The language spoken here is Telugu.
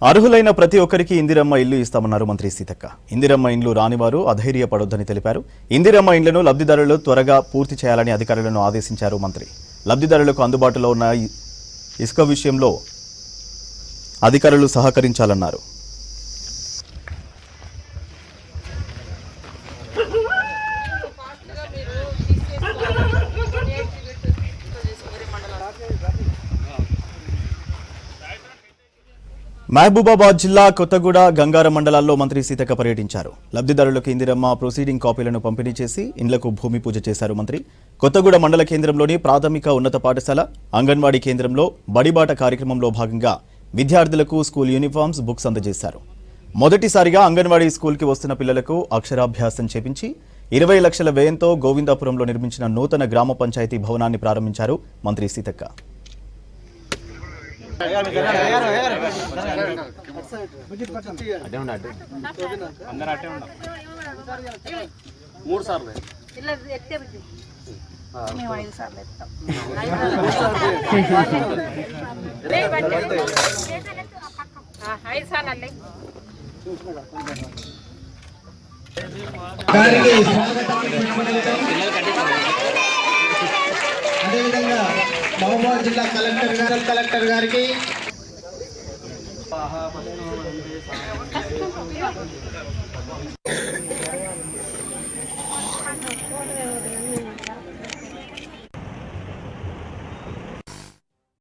అర్హులైన ప్రతి ఒక్కరికి ఇందిరమ్మ ఇల్లు ఇస్తామన్నారు మంత్రి సీతక్క. ఇందిరమ్మ ఇండ్లు రానివారు అధైర్యపడొద్దని తెలిపారు. ఇందిరమ్మ ఇండ్లను లబ్ధిదారులు త్వరగా పూర్తి చేయాలని అధికారులను ఆదేశించారు మంత్రి. లబ్ధిదారులకు అందుబాటులో ఉన్న ఇసుక విషయంలో అధికారులు సహకరించాలన్నారు. మహబూబాబాద్ జిల్లా కొత్తగూడ గంగార మండలాల్లో మంత్రి సీతక్క పర్యటించారు. లబ్ధిదారులకు ఇందిరమ్మ ప్రొసీడింగ్ కాపీలను పంపిణీ చేసి ఇండ్లకు భూమి పూజ చేశారు మంత్రి. కొత్తగూడ మండల కేంద్రంలోని ప్రాథమిక ఉన్నత పాఠశాల అంగన్వాడీ కేంద్రంలో బడిబాట కార్యక్రమంలో భాగంగా విద్యార్థులకు స్కూల్ యూనిఫామ్స్, బుక్స్ అందజేశారు. మొదటిసారిగా అంగన్వాడీ స్కూల్కి వస్తున్న పిల్లలకు అక్షరాభ్యాసం చేపించి 20 లక్షల వ్యయంతో గోవిందాపురంలో నిర్మించిన నూతన గ్రామ పంచాయతీ భవనాన్ని ప్రారంభించారు మంత్రి సీతక్క. అదేవిధంగా మహబూబాబాద్ జిల్లా కలెక్టర్ గారికి